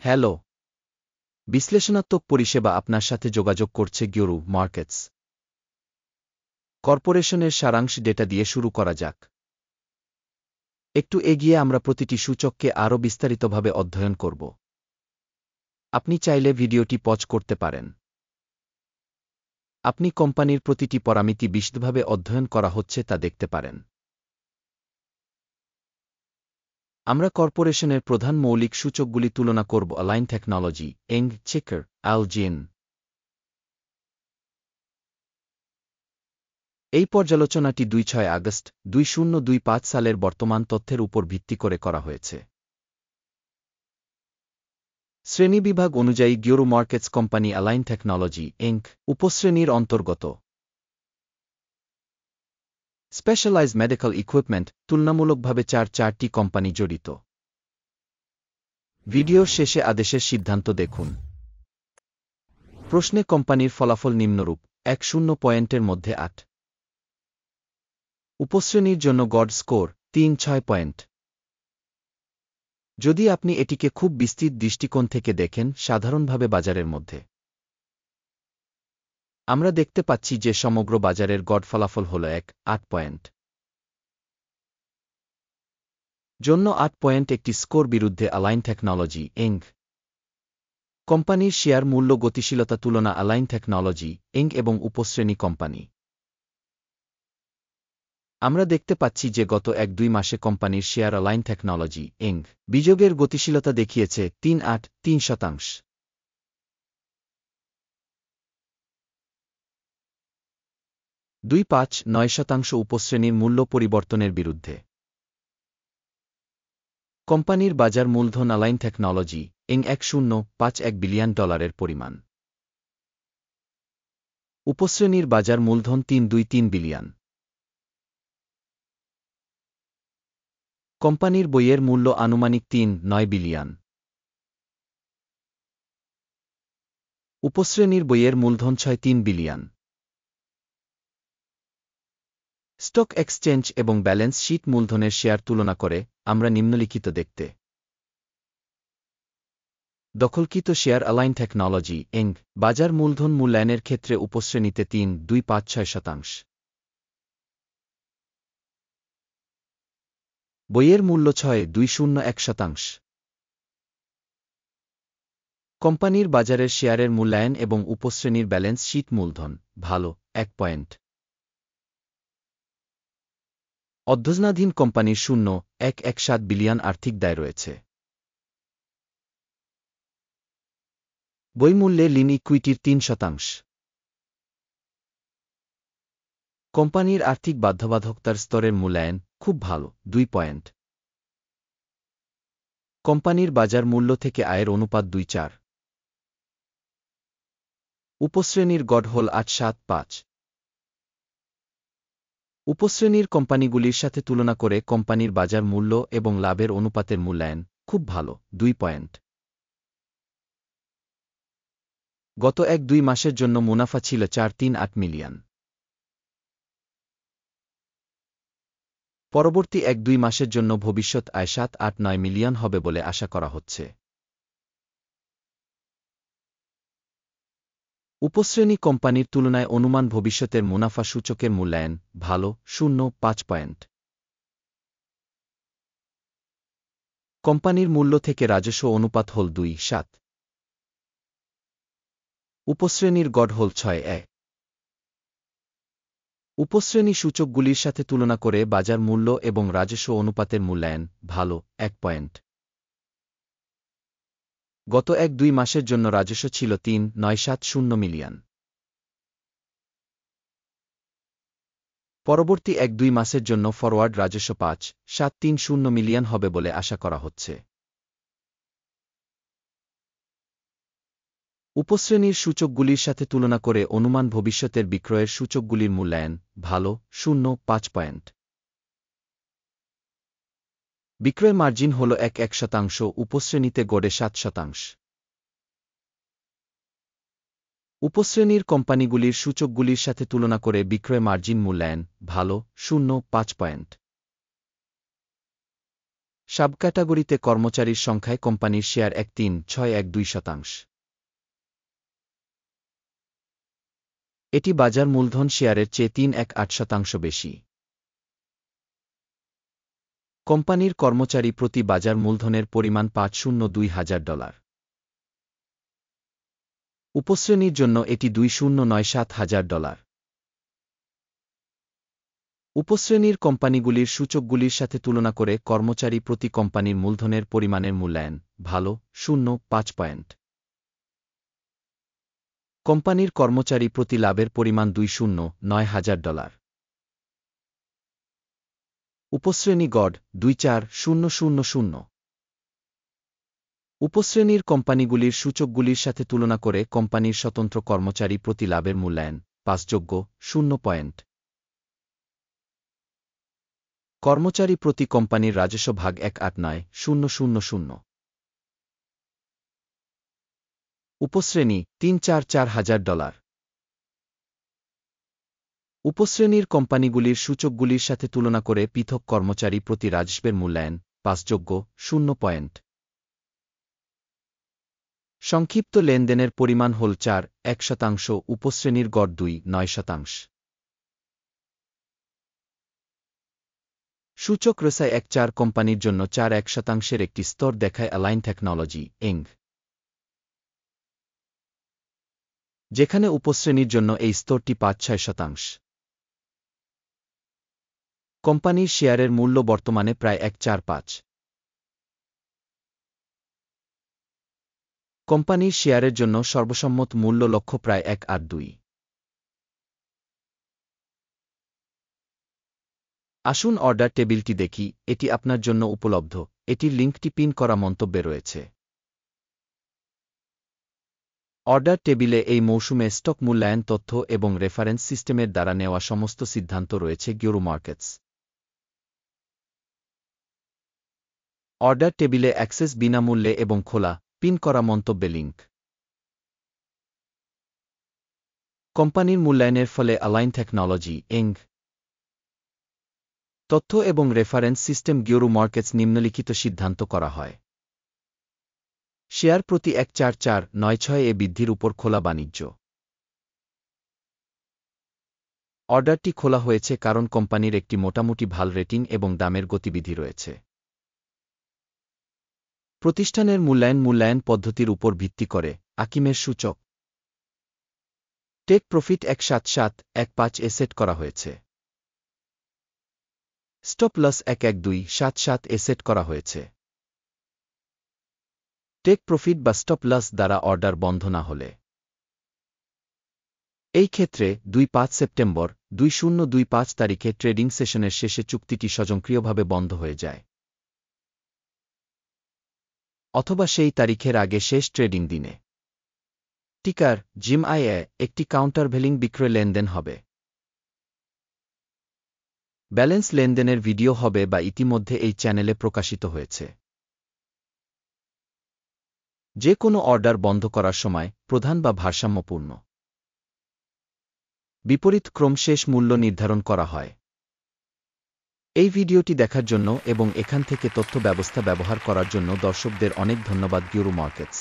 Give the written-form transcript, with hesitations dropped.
Hello, বিশ্লেষণাত্মক পরিষেবা আপনার সাথে যোগাযোগ করছে গিওরু মার্কেটস কর্পোরেশনের সারাংশ ডেটা দিয়ে শুরু করা যাক। একটু এগিয়ে আমরা প্রতিটি সূচককে আরও বিস্তারিতভাবে অধ্যয়ন করব। আপনি চাইলে ভিডিওটি পজ করতে পারেন। আপনি কোম্পানির প্রতিটি পরামিতি বিশদভাবে অধ্যয়ন করা হচ্ছে তা দেখতে পারেন। আমরা কর্পোরেশনের প্রধান মৌলিক সূচকগুলি তুলনা করব: অ্যালাইন টেকনোলজি, এং, চেকার, আলজিন। এই পর্যালোচনাটি ২-৬ আগস্ট ২০২৫ সালের বর্তমান তথ্যের উপর ভিত্তি করে করা হয়েছে। শ্রেণীবিভাগ অনুযায়ী গিওরু মার্কেটস কোম্পানি অ্যালাইন টেকনোলজি, এঙ্ক উপশ্রেণীর অন্তর্গত। স্পেশালাইজ মেডিকেল ইকুইপমেন্ট তুলনামূলকভাবে চারটি কোম্পানি জড়িত। ভিডিওর শেষে আদেশের সিদ্ধান্ত দেখুন। প্রশ্নে কোম্পানির ফলাফল নিম্নরূপ: ১-০ পয়েন্টের মধ্যে ৮। উপশ্রেণীর জন্য গড় স্কোর ৩-৬ পয়েন্ট। যদি আপনি এটিকে খুব বিস্তৃত দৃষ্টিকোণ থেকে দেখেন, সাধারণভাবে বাজারের মধ্যে, আমরা দেখতে পাচ্ছি যে সমগ্র বাজারের গড় ফলাফল হল ১-৮ পয়েন্ট। জন্য ৮ পয়েন্ট একটি স্কোর বিরুদ্ধে অ্যালাইন টেকনোলজি, এঙ্ক কোম্পানির শেয়ার মূল্য গতিশীলতা তুলনা অ্যালাইন টেকনোলজি, এঙ্ক এবং উপশ্রেণী কোম্পানি। আমরা দেখতে পাচ্ছি যে গত ১-২ মাসে কোম্পানির শেয়ার অ্যালাইন টেকনোলজি, এঙ্ক বিযোগের গতিশীলতা দেখিয়েছে ৩.৮-৩%। ২.৫-৯% উপশ্রেণীর মূল্য পরিবর্তনের বিরুদ্ধে। কোম্পানির বাজার মূলধন অ্যালাইন টেকনোলজি, এং ১.০৫১ বিলিয়ন ডলারের পরিমাণ। উপশ্রেণীর বাজার মূলধন ৩.২৩ বিলিয়ন। কোম্পানির বইয়ের মূল্য আনুমানিক ৩.৯ বিলিয়ন। উপশ্রেণীর বইয়ের মূলধন ৬.৩ বিলিয়ন। স্টক এক্সচেঞ্জ এবং ব্যালেন্স শীট মূলধনের শেয়ার তুলনা করে আমরা নিম্নলিখিত দেখতে দখলকৃত শেয়ার অ্যালাইন টেকনোলজি, এঙ্ক বাজার মূলধন মূল্যায়নের ক্ষেত্রে উপশ্রেণীতে ৩.২৫৬%। বইয়ের মূল্য ৬.২০১%। কোম্পানির বাজারের শেয়ারের মূল্যায়ন এবং উপশ্রেণীর ব্যালেন্স শীট মূলধন ভালো ১ পয়েন্ট। অধ্যয়নাধীন কোম্পানির ০.১১৭ বিলিয়ন আর্থিক দায় রয়েছে। বইমূল্যে লিন ইকুইটির ৩%। কোম্পানির আর্থিক বাধ্যবাধকতার স্তরের মূল্যায়ন খুব ভালো ২ পয়েন্ট। কোম্পানির বাজার মূল্য থেকে আয়ের অনুপাত ২-৪। উপশ্রেণীর গড় হল ৮-৭-৫। উপশ্রেণীর কোম্পানিগুলির সাথে তুলনা করে কোম্পানির বাজার মূল্য এবং লাভের অনুপাতের মূল্যায়ন খুব ভালো ২ পয়েন্ট। গত ১-২ মাসের জন্য মুনাফা ছিল ৪৩৮ মিলিয়ন। পরবর্তী ১-২ মাসের জন্য ভবিষ্যৎ আয় ৭-৮-৯ মিলিয়ন হবে বলে আশা করা হচ্ছে। উপশ্রেণী কোম্পানির তুলনায় অনুমান ভবিষ্যতের মুনাফা সূচকের মূল্যায়ন ভালো ০.৫ পয়েন্ট। কোম্পানির মূল্য থেকে রাজস্ব অনুপাত হল ২-৭। উপশ্রেণীর গড় হল ৬-১। উপশ্রেণী সূচকগুলির সাথে তুলনা করে বাজার মূল্য এবং রাজস্ব অনুপাতের মূল্যায়ন ভালো ১ পয়েন্ট। গত ১-২ মাসের জন্য রাজস্ব ছিল ৩.৯৭০ মিলিয়ন। পরবর্তী ১-২ মাসের জন্য ফরওয়ার্ড রাজস্ব ৫.৭৩০ মিলিয়ন হবে বলে আশা করা হচ্ছে। উপশ্রেণীর সূচকগুলির সাথে তুলনা করে অনুমান ভবিষ্যতের বিক্রয়ের সূচকগুলির মূল্যায়ন ভালো ০.৫ পয়েন্ট। বিক্রয় মার্জিন হল ১%, উপশ্রেণীতে গড়ে ৭%। উপশ্রেণীর কোম্পানিগুলির সূচকগুলির সাথে তুলনা করে বিক্রয় মার্জিন মূল্যায়ন ভালো ০.৫ পয়েন্ট। সাবক্যাটাগরিতে কর্মচারীর সংখ্যায় কোম্পানির শেয়ার 1.3612%। এটি বাজার মূলধন শেয়ারের চেয়ে 3.18% বেশি। কোম্পানির কর্মচারী প্রতি বাজার মূলধনের পরিমাণ $502,000। উপশ্রেণীর জন্য এটি $2097,000। উপশ্রেণীর কোম্পানিগুলির সূচকগুলির সাথে তুলনা করে কর্মচারী প্রতি কোম্পানির মূলধনের পরিমাণের মূল্যায়ন ভালো 0.5 পয়েন্ট। কোম্পানির কর্মচারী প্রতি লাভের পরিমাণ $209,000। উপশ্রেণী গড় 24000। উপশ্রেণীর কোম্পানিগুলির সূচকগুলির সাথে তুলনা করে কোম্পানির স্বতন্ত্র কর্মচারী প্রতি লাভের মূল্যায়ন পাসযোগ্য 0 পয়েন্ট। কর্মচারী প্রতি কোম্পানির রাজস্ব ভাগ 189,000। উপশ্রেণী $344,000। উপশ্রেণীর কোম্পানিগুলির সূচকগুলির সাথে তুলনা করে পৃথক কর্মচারী প্রতি রাজস্বের মূল্যায়ন পাসযোগ্য 0 পয়েন্ট। সংক্ষিপ্ত লেনদেনের পরিমাণ হল 4.1%। উপশ্রেণীর গড় 2.9%। সূচক রেসায় 1.4 কোম্পানির জন্য 4.1% একটি স্তর দেখায় অ্যালাইন টেকনোলজি ইং, যেখানে উপশ্রেণীর জন্য এই স্তরটি 5.6%। কোম্পানির শেয়ারের মূল্য বর্তমানে প্রায় 1.45। কোম্পানির শেয়ারের জন্য সর্বসম্মত মূল্য লক্ষ্য প্রায় 1.82। আসুন অর্ডার টেবিলটি দেখি, এটি আপনার জন্য উপলব্ধ। এটির লিঙ্কটি পিন করা মন্তব্যে রয়েছে। অর্ডার টেবিলে এই মৌসুমে স্টক মূল্যায়ন তথ্য এবং রেফারেন্স সিস্টেমের দ্বারা নেওয়া সমস্ত সিদ্ধান্ত রয়েছে গিওরু মার্কেটস। অর্ডার টেবিলে অ্যাক্সেস বিনামূল্যে এবং খোলা পিন করা মন্তব্যে লিঙ্ক। কোম্পানির মূল্যায়নের ফলে অ্যালাইন টেকনোলজি ইং তথ্য এবং রেফারেন্স সিস্টেম গিওরু মার্কেটস নিম্নলিখিত সিদ্ধান্ত করা হয়। শেয়ার প্রতি 1.4496 এ বৃদ্ধির উপর খোলা বাণিজ্য। অর্ডারটি খোলা হয়েছে কারণ কোম্পানির একটি মোটামুটি ভাল রেটিং এবং দামের গতিবিধি রয়েছে। প্রতিষ্ঠানের মূল্যায়ন পদ্ধতির উপর ভিত্তি করে আকিমের সূচক টেক প্রফিট 17715 এ সেট করা হয়েছে। স্টপ লস 11277 এ সেট করা হয়েছে। টেক প্রফিট বা স্টপ লস দ্বারা অর্ডার বন্ধ না হলে। এই ক্ষেত্রে 25 সেপ্টেম্বর 2025 তারিখে ট্রেডিং সেশনের শেষে চুক্তিটি স্বয়ংক্রিয়ভাবে বন্ধ হয়ে যায়, অথবা সেই তারিখের আগে শেষ ট্রেডিং দিনে। টিকার জিমআইএ একটি কাউন্টারভেলিং বিক্রয় লেনদেন হবে। ব্যালেন্স লেনদেনের ভিডিও হবে বা ইতিমধ্যে এই চ্যানেলে প্রকাশিত হয়েছে। যে কোনো অর্ডার বন্ধ করার সময় প্রধান বা ভারসাম্যপূর্ণ বিপরীত ক্রম শেষ মূল্য নির্ধারণ করা হয়। এই ভিডিওটি দেখার জন্য এবং এখান থেকে তথ্য ব্যবস্থা ব্যবহার করার জন্য দর্শকদের অনেক ধন্যবাদ। গিওরু মার্কেটস।